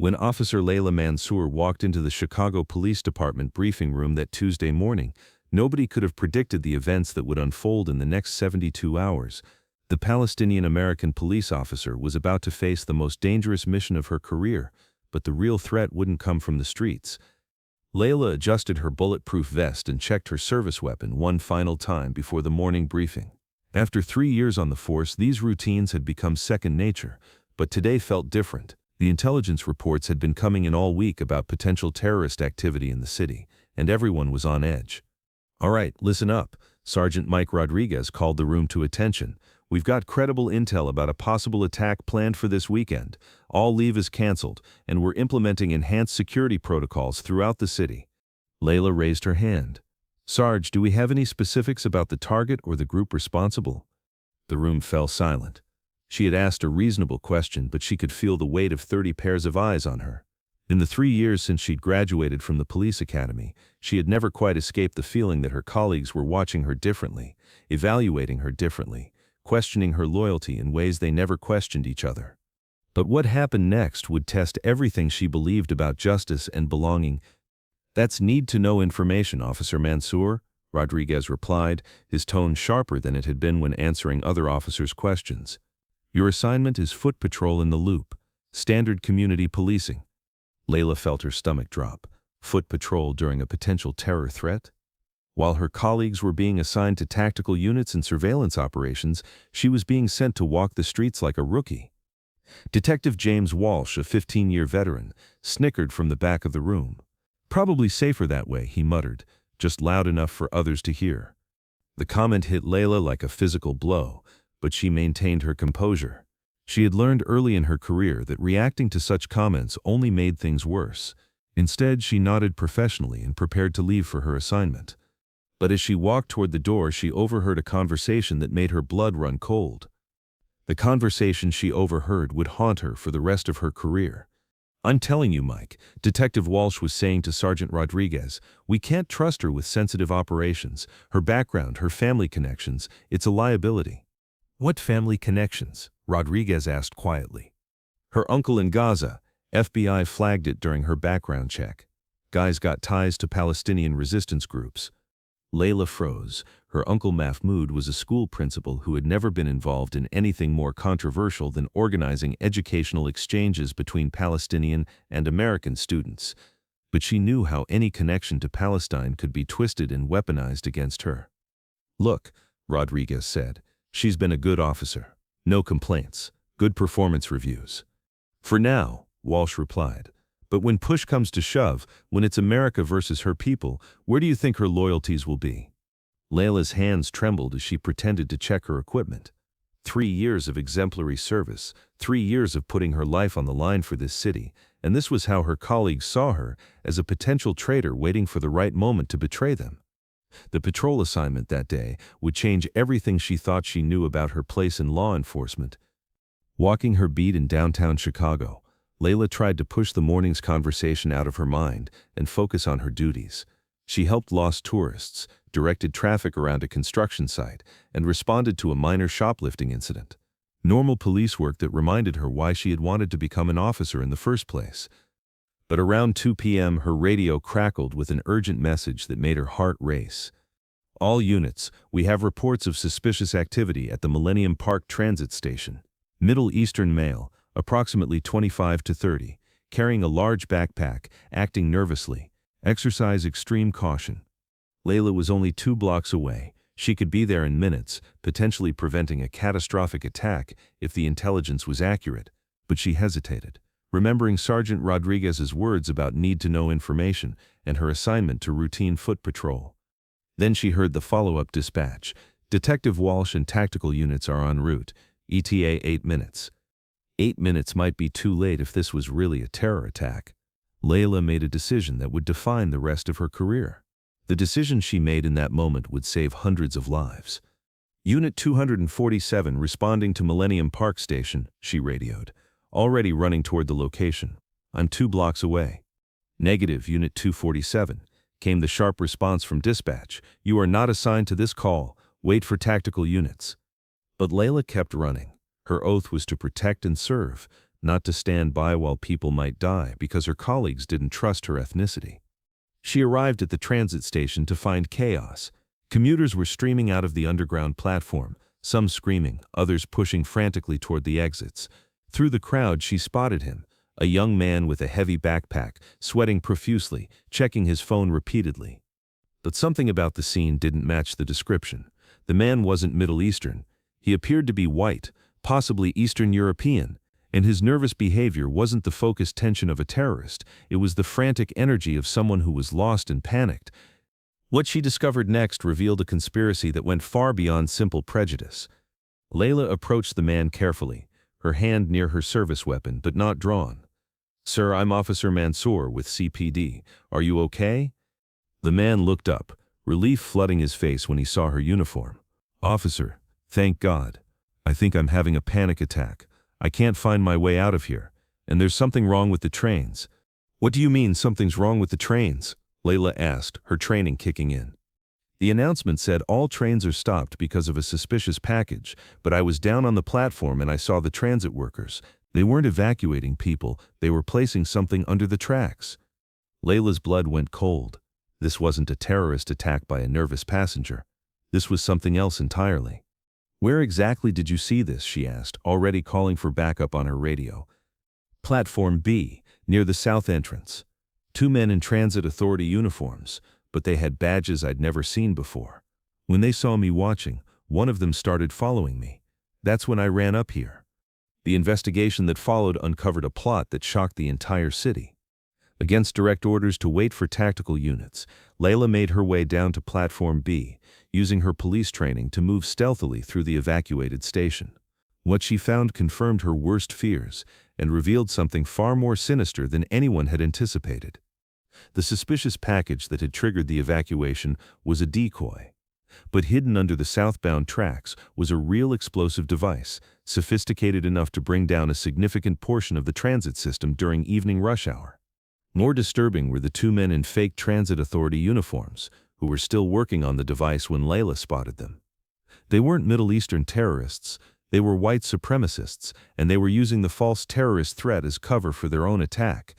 When Officer Laila Mansour walked into the Chicago Police Department briefing room that Tuesday morning, nobody could have predicted the events that would unfold in the next 72 hours. The Palestinian-American police officer was about to face the most dangerous mission of her career, but the real threat wouldn't come from the streets. Laila adjusted her bulletproof vest and checked her service weapon one final time before the morning briefing. After 3 years on the force, these routines had become second nature, but today felt different. The intelligence reports had been coming in all week about potential terrorist activity in the city, and everyone was on edge. "All right, listen up," Sergeant Mike Rodriguez called the room to attention. "We've got credible intel about a possible attack planned for this weekend. All leave is canceled, and we're implementing enhanced security protocols throughout the city." Laila raised her hand. "Sarge, do we have any specifics about the target or the group responsible?" The room fell silent. She had asked a reasonable question, but she could feel the weight of 30 pairs of eyes on her. In the 3 years since she'd graduated from the police academy, she had never quite escaped the feeling that her colleagues were watching her differently, evaluating her differently, questioning her loyalty in ways they never questioned each other. But what happened next would test everything she believed about justice and belonging. "That's need-to-know information, Officer Mansour," Rodriguez replied, his tone sharper than it had been when answering other officers' questions. "Your assignment is foot patrol in the loop, standard community policing." Laila felt her stomach drop. Foot patrol during a potential terror threat? While her colleagues were being assigned to tactical units and surveillance operations, she was being sent to walk the streets like a rookie. Detective James Walsh, a 15-year veteran, snickered from the back of the room. "Probably safer that way," he muttered, just loud enough for others to hear. The comment hit Laila like a physical blow, but she maintained her composure. She had learned early in her career that reacting to such comments only made things worse. Instead, she nodded professionally and prepared to leave for her assignment. But as she walked toward the door, she overheard a conversation that made her blood run cold. The conversation she overheard would haunt her for the rest of her career. "I'm telling you, Mike," Detective Walsh was saying to Sergeant Rodriguez, "we can't trust her with sensitive operations. Her background, her family connections, it's a liability." "What family connections?" Rodriguez asked quietly. "Her uncle in Gaza. FBI flagged it during her background check. Guy's got ties to Palestinian resistance groups." Laila froze. Her uncle Mahmoud was a school principal who had never been involved in anything more controversial than organizing educational exchanges between Palestinian and American students. But she knew how any connection to Palestine could be twisted and weaponized against her. "Look," Rodriguez said, "she's been a good officer. No complaints. Good performance reviews." "For now," Walsh replied. "But when push comes to shove, when it's America versus her people, where do you think her loyalties will be?" Laila's hands trembled as she pretended to check her equipment. 3 years of exemplary service, 3 years of putting her life on the line for this city, and this was how her colleagues saw her, as a potential traitor waiting for the right moment to betray them. The patrol assignment that day would change everything she thought she knew about her place in law enforcement. Walking her beat in downtown Chicago, Laila tried to push the morning's conversation out of her mind and focus on her duties. She helped lost tourists, directed traffic around a construction site, and responded to a minor shoplifting incident. Normal police work that reminded her why she had wanted to become an officer in the first place. But around 2 p.m. her radio crackled with an urgent message that made her heart race. "All units, we have reports of suspicious activity at the Millennium Park Transit Station. Middle Eastern male, approximately 25 to 30, carrying a large backpack, acting nervously. Exercise extreme caution." Laila was only 2 blocks away. She could be there in minutes, potentially preventing a catastrophic attack if the intelligence was accurate, but she hesitated, remembering Sergeant Rodriguez's words about need-to-know information and her assignment to routine foot patrol. Then she heard the follow-up dispatch. "Detective Walsh and tactical units are en route. ETA 8 minutes. 8 minutes might be too late if this was really a terror attack. Laila made a decision that would define the rest of her career. The decision she made in that moment would save hundreds of lives. "Unit 247 responding to Millennium Park Station," she radioed, already running toward the location. "I'm 2 blocks away." "Negative, Unit 247, came the sharp response from dispatch. "You are not assigned to this call. Wait for tactical units." But Laila kept running. Her oath was to protect and serve, not to stand by while people might die because her colleagues didn't trust her ethnicity. She arrived at the transit station to find chaos. Commuters were streaming out of the underground platform, some screaming, others pushing frantically toward the exits. Through the crowd, she spotted him, a young man with a heavy backpack, sweating profusely, checking his phone repeatedly. But something about the scene didn't match the description. The man wasn't Middle Eastern. He appeared to be white, possibly Eastern European, and his nervous behavior wasn't the focused tension of a terrorist. It was the frantic energy of someone who was lost and panicked. What she discovered next revealed a conspiracy that went far beyond simple prejudice. Laila approached the man carefully, her hand near her service weapon but not drawn. "Sir, I'm Officer Mansour with CPD. Are you okay?" The man looked up, relief flooding his face when he saw her uniform. "Officer, thank God. I think I'm having a panic attack. I can't find my way out of here, and there's something wrong with the trains." "What do you mean something's wrong with the trains?" Laila asked, her training kicking in. "The announcement said all trains are stopped because of a suspicious package, but I was down on the platform and I saw the transit workers. They weren't evacuating people, they were placing something under the tracks." Laila's blood went cold. This wasn't a terrorist attack by a nervous passenger. This was something else entirely. "Where exactly did you see this?" she asked, already calling for backup on her radio. "Platform B, near the south entrance. 2 men in transit authority uniforms, but they had badges I'd never seen before. When they saw me watching, one of them started following me. That's when I ran up here." The investigation that followed uncovered a plot that shocked the entire city. Against direct orders to wait for tactical units, Laila made her way down to Platform B, using her police training to move stealthily through the evacuated station. What she found confirmed her worst fears and revealed something far more sinister than anyone had anticipated. The suspicious package that had triggered the evacuation was a decoy. But hidden under the southbound tracks was a real explosive device, sophisticated enough to bring down a significant portion of the transit system during evening rush hour. More disturbing were the 2 men in fake transit authority uniforms, who were still working on the device when Laila spotted them. They weren't Middle Eastern terrorists, they were white supremacists, and they were using the false terrorist threat as cover for their own attack.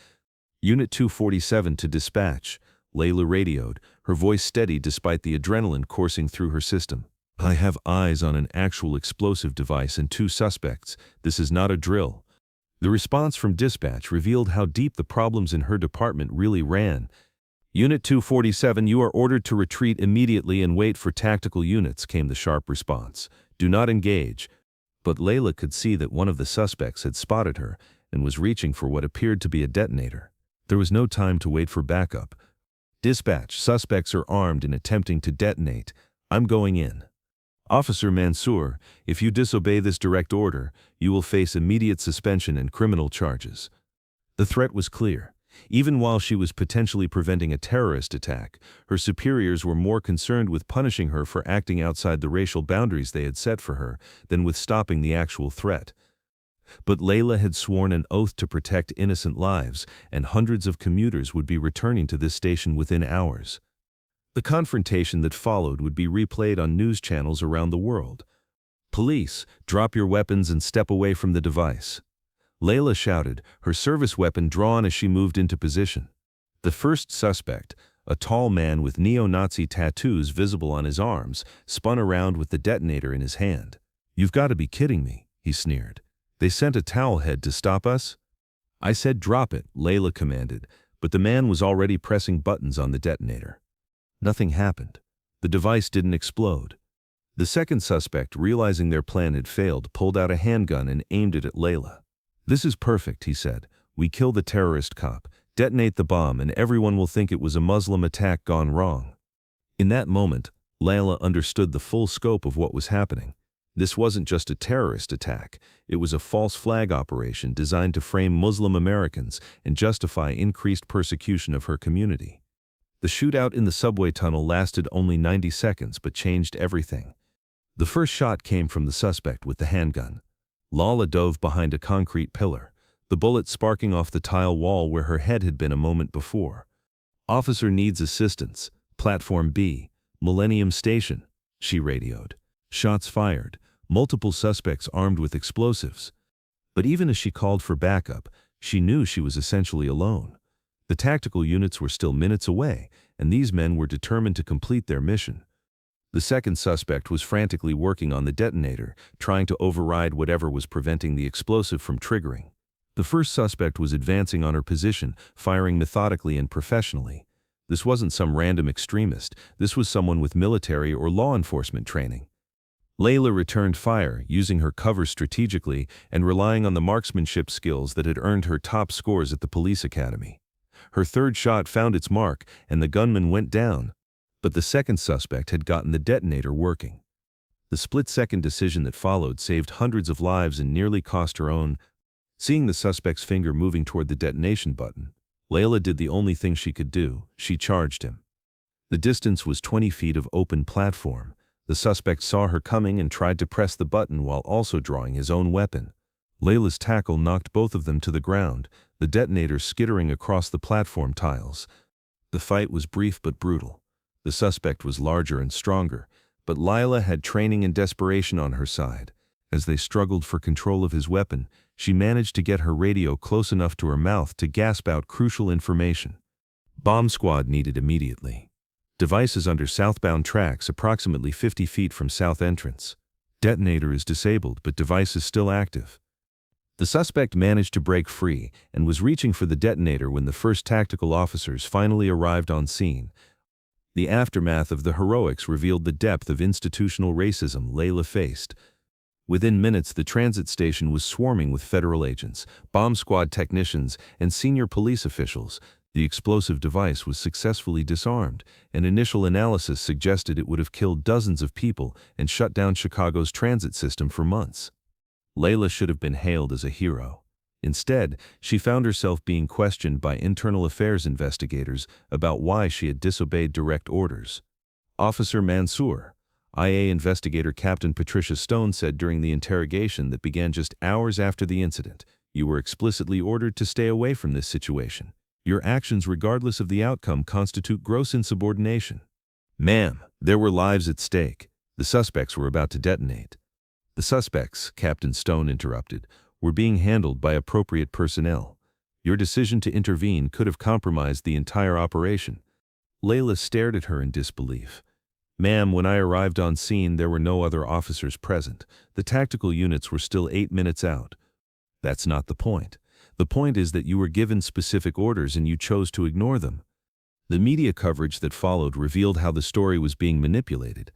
"Unit 247 to dispatch," Laila radioed, her voice steady despite the adrenaline coursing through her system. "I have eyes on an actual explosive device and 2 suspects. This is not a drill." The response from dispatch revealed how deep the problems in her department really ran. "Unit 247, you are ordered to retreat immediately and wait for tactical units," came the sharp response. "Do not engage." But Laila could see that one of the suspects had spotted her and was reaching for what appeared to be a detonator. There was no time to wait for backup. "Dispatch, suspects are armed and attempting to detonate. I'm going in." "Officer Mansour, if you disobey this direct order, you will face immediate suspension and criminal charges." The threat was clear. Even while she was potentially preventing a terrorist attack, her superiors were more concerned with punishing her for acting outside the racial boundaries they had set for her than with stopping the actual threat. But Laila had sworn an oath to protect innocent lives, and hundreds of commuters would be returning to this station within hours. The confrontation that followed would be replayed on news channels around the world. "Police, drop your weapons and step away from the device." Laila shouted, her service weapon drawn as she moved into position. The first suspect, a tall man with neo-Nazi tattoos visible on his arms, spun around with the detonator in his hand. "You've got to be kidding me," he sneered. "They sent a towelhead to stop us?" "I said drop it," Laila commanded, but the man was already pressing buttons on the detonator. Nothing happened. The device didn't explode. The second suspect, realizing their plan had failed, pulled out a handgun and aimed it at Laila. "This is perfect," he said. "We kill the terrorist cop, detonate the bomb, and everyone will think it was a Muslim attack gone wrong." In that moment, Laila understood the full scope of what was happening. This wasn't just a terrorist attack. It was a false flag operation designed to frame Muslim Americans and justify increased persecution of her community. The shootout in the subway tunnel lasted only 90 seconds but changed everything. The first shot came from the suspect with the handgun. Laila dove behind a concrete pillar, the bullet sparking off the tile wall where her head had been a moment before. "Officer needs assistance. Platform B, Millennium Station," she radioed. Shots fired, multiple suspects armed with explosives. But even as she called for backup, she knew she was essentially alone. The tactical units were still minutes away, and these men were determined to complete their mission. The second suspect was frantically working on the detonator, trying to override whatever was preventing the explosive from triggering. The first suspect was advancing on her position, firing methodically and professionally. This wasn't some random extremist, this was someone with military or law enforcement training. Laila returned fire, using her cover strategically and relying on the marksmanship skills that had earned her top scores at the police academy. Her third shot found its mark, and the gunman went down. But the second suspect had gotten the detonator working. The split-second decision that followed saved hundreds of lives and nearly cost her own. Seeing the suspect's finger moving toward the detonation button, Laila did the only thing she could do. She charged him. The distance was 20 feet of open platform. The suspect saw her coming and tried to press the button while also drawing his own weapon. Laila's tackle knocked both of them to the ground, the detonator skittering across the platform tiles. The fight was brief but brutal. The suspect was larger and stronger, but Laila had training and desperation on her side. As they struggled for control of his weapon, she managed to get her radio close enough to her mouth to gasp out crucial information. Bomb squad needed immediately. Devices under southbound tracks approximately 50 feet from south entrance. Detonator is disabled, but device is still active. The suspect managed to break free and was reaching for the detonator when the first tactical officers finally arrived on scene. The aftermath of the heroics revealed the depth of institutional racism Laila faced. Within minutes, the transit station was swarming with federal agents, bomb squad technicians, and senior police officials. The explosive device was successfully disarmed. An initial analysis suggested it would have killed dozens of people and shut down Chicago's transit system for months. Laila should have been hailed as a hero. Instead, she found herself being questioned by internal affairs investigators about why she had disobeyed direct orders. Officer Mansour, IA investigator Captain Patricia Stone, said during the interrogation that began just hours after the incident, "You were explicitly ordered to stay away from this situation. Your actions, regardless of the outcome, constitute gross insubordination." "Ma'am, there were lives at stake. The suspects were about to detonate." "The suspects," Captain Stone interrupted, "were being handled by appropriate personnel. Your decision to intervene could have compromised the entire operation." Laila stared at her in disbelief. "Ma'am, when I arrived on scene, there were no other officers present. The tactical units were still 8 minutes out." "That's not the point. The point is that you were given specific orders and you chose to ignore them." The media coverage that followed revealed how the story was being manipulated.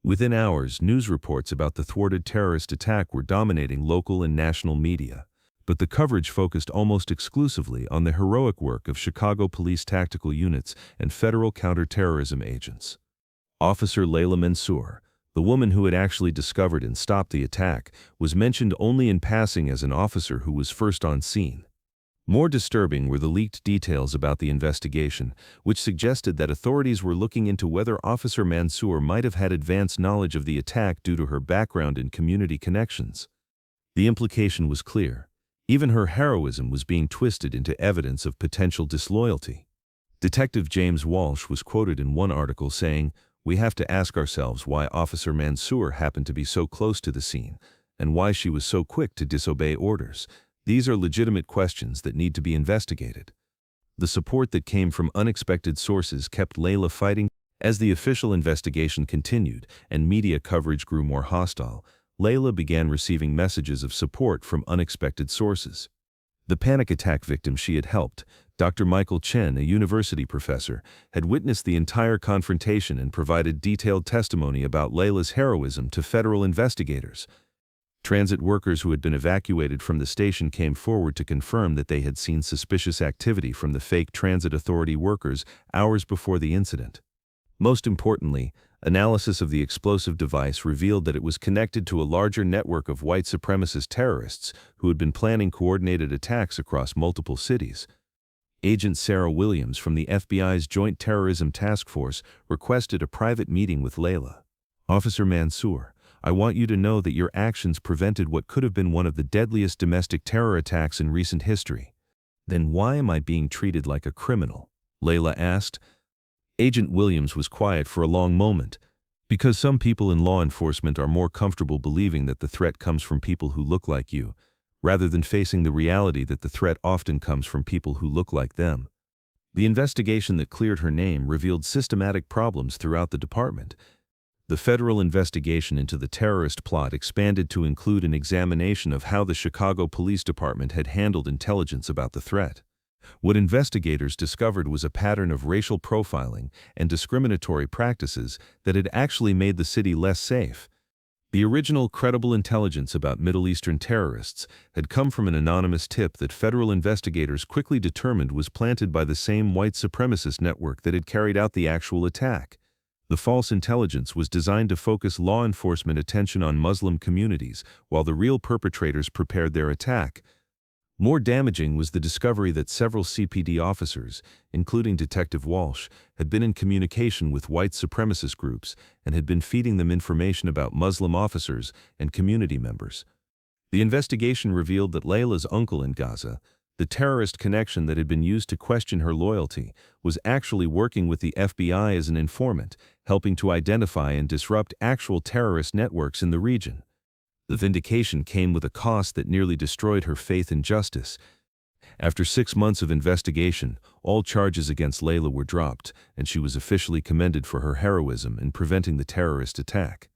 Within hours, news reports about the thwarted terrorist attack were dominating local and national media. But the coverage focused almost exclusively on the heroic work of Chicago police tactical units and federal counterterrorism agents. Officer Laila Mansour, the woman who had actually discovered and stopped the attack, was mentioned only in passing as an officer who was first on scene. More disturbing were the leaked details about the investigation, which suggested that authorities were looking into whether Officer Mansour might have had advanced knowledge of the attack due to her background and community connections. The implication was clear. Even her heroism was being twisted into evidence of potential disloyalty. Detective James Walsh was quoted in one article saying, "We have to ask ourselves why Officer Mansour happened to be so close to the scene, and why she was so quick to disobey orders. These are legitimate questions that need to be investigated." The support that came from unexpected sources kept Laila fighting. As the official investigation continued and media coverage grew more hostile, Laila began receiving messages of support from unexpected sources. The panic attack victim she had helped, Dr. Michael Chen, a university professor, had witnessed the entire confrontation and provided detailed testimony about Laila's heroism to federal investigators. Transit workers who had been evacuated from the station came forward to confirm that they had seen suspicious activity from the fake transit authority workers hours before the incident. Most importantly, analysis of the explosive device revealed that it was connected to a larger network of white supremacist terrorists who had been planning coordinated attacks across multiple cities. Agent Sarah Williams from the FBI's Joint Terrorism Task Force requested a private meeting with Laila. "Officer Mansour, I want you to know that your actions prevented what could have been one of the deadliest domestic terror attacks in recent history." "Then why am I being treated like a criminal?" Laila asked. Agent Williams was quiet for a long moment. "Because some people in law enforcement are more comfortable believing that the threat comes from people who look like you, rather than facing the reality that the threat often comes from people who look like them. The investigation that cleared her name revealed systematic problems throughout the department. The federal investigation into the terrorist plot expanded to include an examination of how the Chicago Police Department had handled intelligence about the threat. What investigators discovered was a pattern of racial profiling and discriminatory practices that had actually made the city less safe. The original credible intelligence about Middle Eastern terrorists had come from an anonymous tip that federal investigators quickly determined was planted by the same white supremacist network that had carried out the actual attack. The false intelligence was designed to focus law enforcement attention on Muslim communities, while the real perpetrators prepared their attack. More damaging was the discovery that several CPD officers, including Detective Walsh, had been in communication with white supremacist groups and had been feeding them information about Muslim officers and community members. The investigation revealed that Laila's uncle in Gaza, the terrorist connection that had been used to question her loyalty, was actually working with the FBI as an informant, helping to identify and disrupt actual terrorist networks in the region. The vindication came with a cost that nearly destroyed her faith in justice. After 6 months of investigation, all charges against Laila were dropped, and she was officially commended for her heroism in preventing the terrorist attack.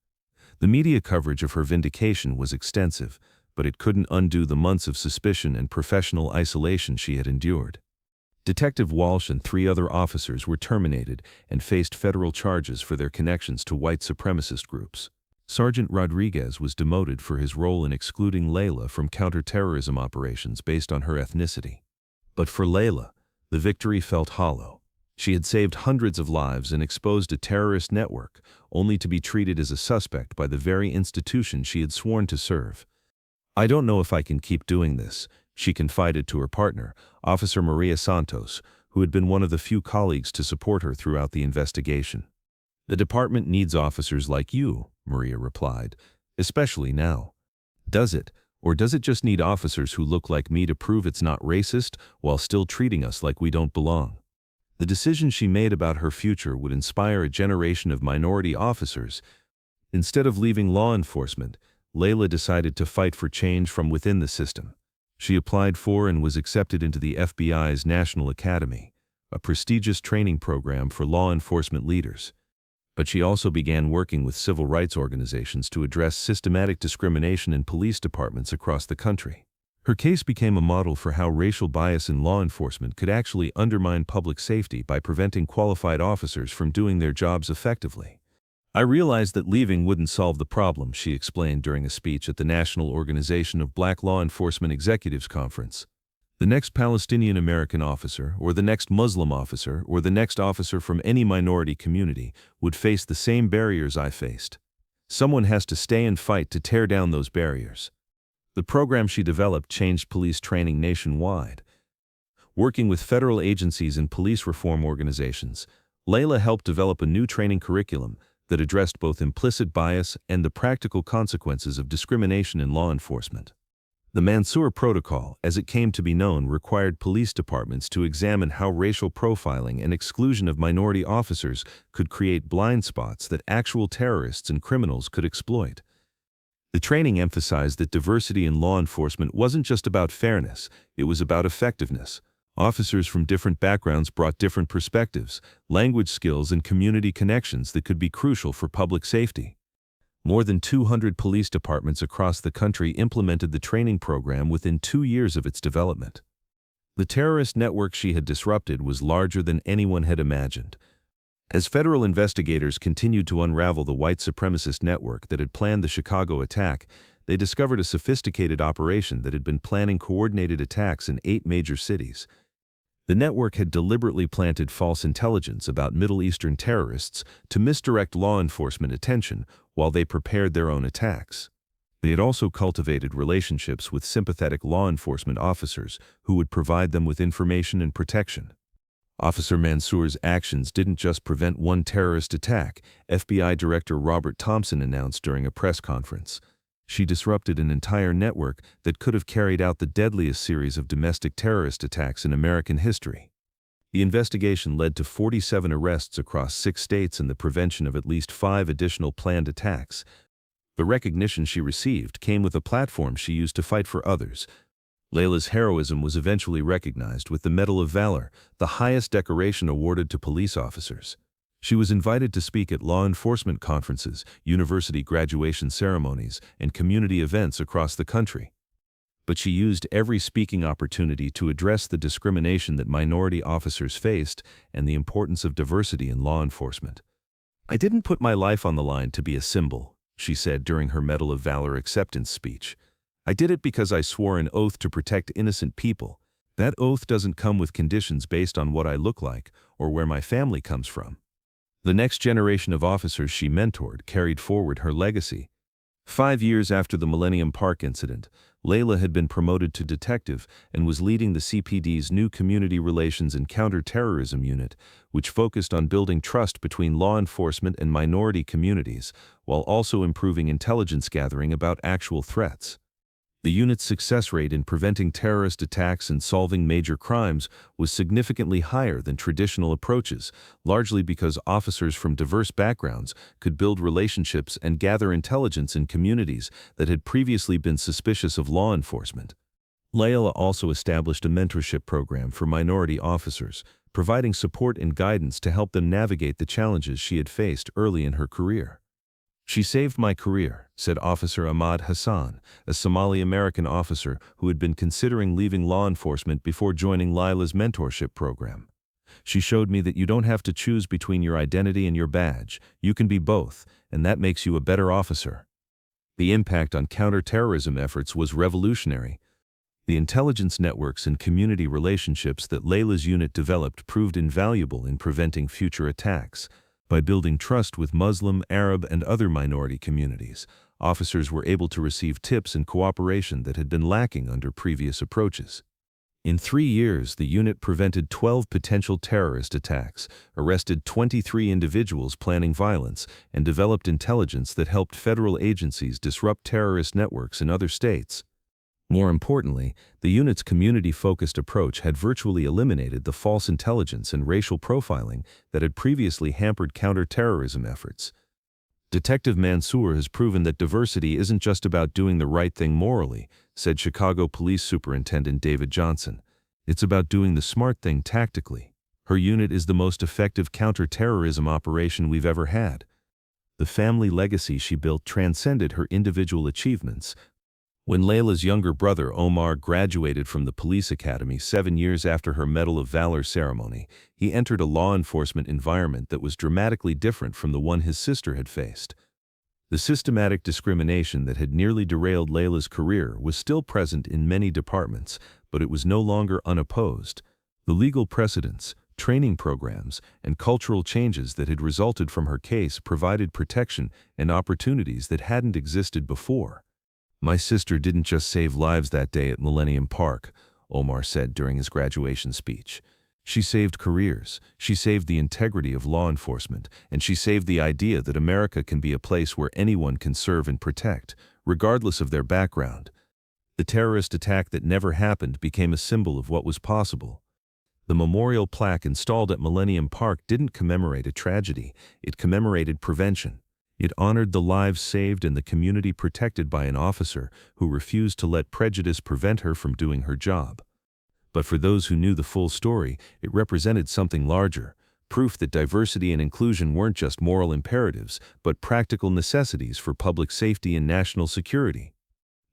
The media coverage of her vindication was extensive, but it couldn't undo the months of suspicion and professional isolation she had endured. Detective Walsh and 3 other officers were terminated and faced federal charges for their connections to white supremacist groups. Sergeant Rodriguez was demoted for his role in excluding Laila from counterterrorism operations based on her ethnicity. But for Laila, the victory felt hollow. She had saved hundreds of lives and exposed a terrorist network, only to be treated as a suspect by the very institution she had sworn to serve. "I don't know if I can keep doing this," she confided to her partner, Officer Maria Santos, who had been one of the few colleagues to support her throughout the investigation. "The department needs officers like you," Maria replied, "especially now." "Does it? Or does it just need officers who look like me to prove it's not racist while still treating us like we don't belong?" The decision she made about her future would inspire a generation of minority officers. Instead of leaving law enforcement, Laila decided to fight for change from within the system. She applied for and was accepted into the FBI's National Academy, a prestigious training program for law enforcement leaders. But she also began working with civil rights organizations to address systematic discrimination in police departments across the country. Her case became a model for how racial bias in law enforcement could actually undermine public safety by preventing qualified officers from doing their jobs effectively. "I realized that leaving wouldn't solve the problem," she explained during a speech at the National Organization of Black Law Enforcement Executives Conference. "The next Palestinian-American officer, or the next Muslim officer, or the next officer from any minority community would face the same barriers I faced. Someone has to stay and fight to tear down those barriers." The program she developed changed police training nationwide. Working with federal agencies and police reform organizations, Laila helped develop a new training curriculum that addressed both implicit bias and the practical consequences of discrimination in law enforcement. The Mansour Protocol, as it came to be known, required police departments to examine how racial profiling and exclusion of minority officers could create blind spots that actual terrorists and criminals could exploit. The training emphasized that diversity in law enforcement wasn't just about fairness, it was about effectiveness. Officers from different backgrounds brought different perspectives, language skills, and community connections that could be crucial for public safety. More than 200 police departments across the country implemented the training program within 2 years of its development. The terrorist network she had disrupted was larger than anyone had imagined. As federal investigators continued to unravel the white supremacist network that had planned the Chicago attack, they discovered a sophisticated operation that had been planning coordinated attacks in 8 major cities. The network had deliberately planted false intelligence about Middle Eastern terrorists to misdirect law enforcement attention while they prepared their own attacks. They had also cultivated relationships with sympathetic law enforcement officers who would provide them with information and protection. Officer Mansour's actions didn't just prevent one terrorist attack, FBI Director Robert Thompson announced during a press conference. She disrupted an entire network that could have carried out the deadliest series of domestic terrorist attacks in American history. The investigation led to 47 arrests across 6 states and the prevention of at least 5 additional planned attacks. The recognition she received came with a platform she used to fight for others. Laila's heroism was eventually recognized with the Medal of Valor, the highest decoration awarded to police officers. She was invited to speak at law enforcement conferences, university graduation ceremonies, and community events across the country. But she used every speaking opportunity to address the discrimination that minority officers faced and the importance of diversity in law enforcement. "I didn't put my life on the line to be a symbol," she said during her Medal of Valor acceptance speech. "I did it because I swore an oath to protect innocent people. That oath doesn't come with conditions based on what I look like or where my family comes from." The next generation of officers she mentored carried forward her legacy. 5 years after the Millennium Park incident, Laila had been promoted to detective and was leading the CPD's new Community Relations and Counterterrorism Unit, which focused on building trust between law enforcement and minority communities, while also improving intelligence gathering about actual threats. The unit's success rate in preventing terrorist attacks and solving major crimes was significantly higher than traditional approaches, largely because officers from diverse backgrounds could build relationships and gather intelligence in communities that had previously been suspicious of law enforcement. Laila also established a mentorship program for minority officers, providing support and guidance to help them navigate the challenges she had faced early in her career. "She saved my career," said Officer Ahmad Hassan, a Somali-American officer who had been considering leaving law enforcement before joining Laila's mentorship program. "She showed me that you don't have to choose between your identity and your badge. You can be both, and that makes you a better officer." The impact on counterterrorism efforts was revolutionary. The intelligence networks and community relationships that Laila's unit developed proved invaluable in preventing future attacks. By building trust with Muslim, Arab, and other minority communities, officers were able to receive tips and cooperation that had been lacking under previous approaches. In 3 years, the unit prevented 12 potential terrorist attacks, arrested 23 individuals planning violence, and developed intelligence that helped federal agencies disrupt terrorist networks in other states. More importantly, the unit's community-focused approach had virtually eliminated the false intelligence and racial profiling that had previously hampered counter-terrorism efforts. "Detective Mansour has proven that diversity isn't just about doing the right thing morally," said Chicago Police Superintendent David Johnson. "It's about doing the smart thing tactically." Her unit is the most effective counter-terrorism operation we've ever had. The family legacy she built transcended her individual achievements. When Laila's younger brother Omar graduated from the police academy 7 years after her Medal of Valor ceremony, he entered a law enforcement environment that was dramatically different from the one his sister had faced. The systematic discrimination that had nearly derailed Laila's career was still present in many departments, but it was no longer unopposed. The legal precedents, training programs, and cultural changes that had resulted from her case provided protection and opportunities that hadn't existed before. "My sister didn't just save lives that day at Millennium Park," Omar said during his graduation speech. "She saved careers, she saved the integrity of law enforcement, and she saved the idea that America can be a place where anyone can serve and protect, regardless of their background." The terrorist attack that never happened became a symbol of what was possible. The memorial plaque installed at Millennium Park didn't commemorate a tragedy, it commemorated prevention. It honored the lives saved and the community protected by an officer who refused to let prejudice prevent her from doing her job. But for those who knew the full story, it represented something larger, proof that diversity and inclusion weren't just moral imperatives, but practical necessities for public safety and national security.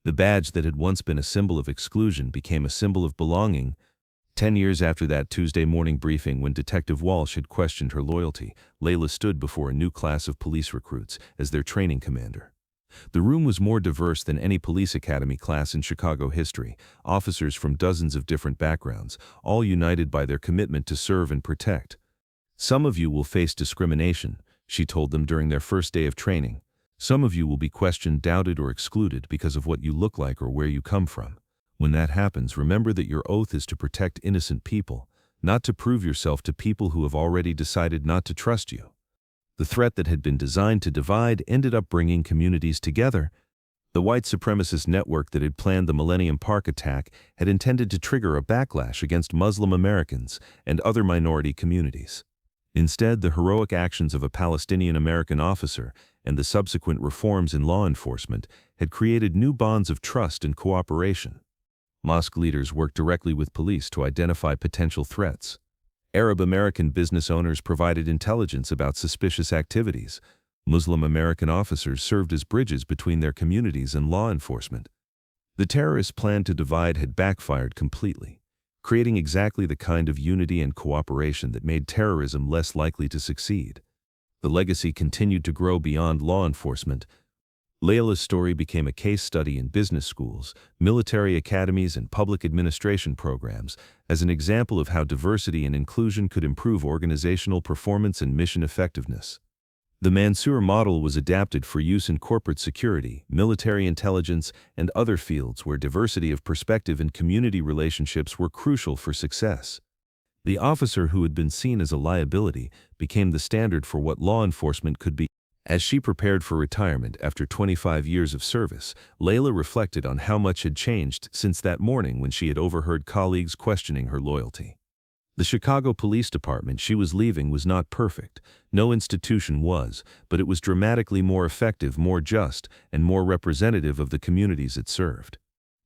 The badge that had once been a symbol of exclusion became a symbol of belonging. 10 years after that Tuesday morning briefing when Detective Walsh had questioned her loyalty, Laila stood before a new class of police recruits as their training commander. The room was more diverse than any police academy class in Chicago history, officers from dozens of different backgrounds, all united by their commitment to serve and protect. "Some of you will face discrimination," she told them during their first day of training. "Some of you will be questioned, doubted, or excluded because of what you look like or where you come from. When that happens, remember that your oath is to protect innocent people, not to prove yourself to people who have already decided not to trust you." The threat that had been designed to divide ended up bringing communities together. The white supremacist network that had planned the Millennium Park attack had intended to trigger a backlash against Muslim Americans and other minority communities. Instead, the heroic actions of a Palestinian-American officer and the subsequent reforms in law enforcement had created new bonds of trust and cooperation. Mosque leaders worked directly with police to identify potential threats. Arab American business owners provided intelligence about suspicious activities. Muslim American officers served as bridges between their communities and law enforcement. The terrorists' plan to divide had backfired completely, creating exactly the kind of unity and cooperation that made terrorism less likely to succeed. The legacy continued to grow beyond law enforcement. Laila's story became a case study in business schools, military academies, and public administration programs as an example of how diversity and inclusion could improve organizational performance and mission effectiveness. The Mansour model was adapted for use in corporate security, military intelligence, and other fields where diversity of perspective and community relationships were crucial for success. The officer who had been seen as a liability became the standard for what law enforcement could be. As she prepared for retirement after 25 years of service, Laila reflected on how much had changed since that morning when she had overheard colleagues questioning her loyalty. The Chicago Police Department she was leaving was not perfect. No institution was, but it was dramatically more effective, more just, and more representative of the communities it served.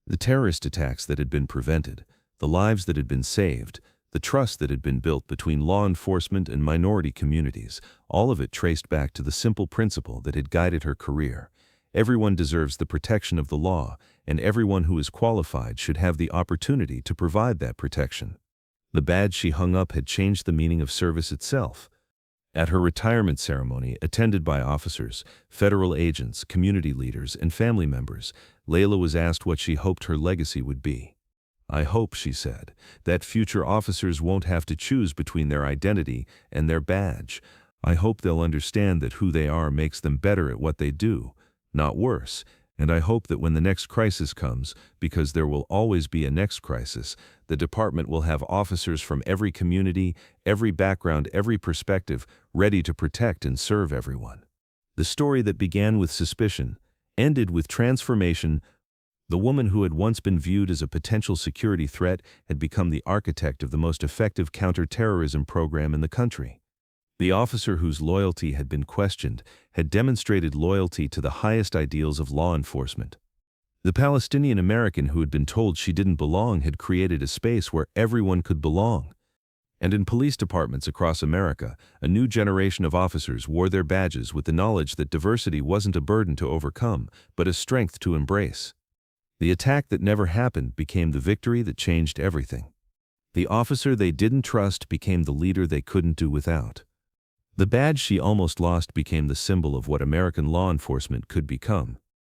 The terrorist attacks that had been prevented, the lives that had been saved, the trust that had been built between law enforcement and minority communities, all of it traced back to the simple principle that had guided her career. Everyone deserves the protection of the law, and everyone who is qualified should have the opportunity to provide that protection. The badge she hung up had changed the meaning of service itself. At her retirement ceremony, attended by officers, federal agents, community leaders, and family members, Laila was asked what she hoped her legacy would be. "I hope," she said, "that future officers won't have to choose between their identity and their badge. I hope they'll understand that who they are makes them better at what they do, not worse. And I hope that when the next crisis comes, because there will always be a next crisis, the department will have officers from every community, every background, every perspective, ready to protect and serve everyone." The story that began with suspicion ended with transformation. The woman who had once been viewed as a potential security threat had become the architect of the most effective counter-terrorism program in the country. The officer whose loyalty had been questioned had demonstrated loyalty to the highest ideals of law enforcement. The Palestinian-American who had been told she didn't belong had created a space where everyone could belong. And in police departments across America, a new generation of officers wore their badges with the knowledge that diversity wasn't a burden to overcome, but a strength to embrace. The attack that never happened became the victory that changed everything. The officer they didn't trust became the leader they couldn't do without. The badge she almost lost became the symbol of what American law enforcement could become.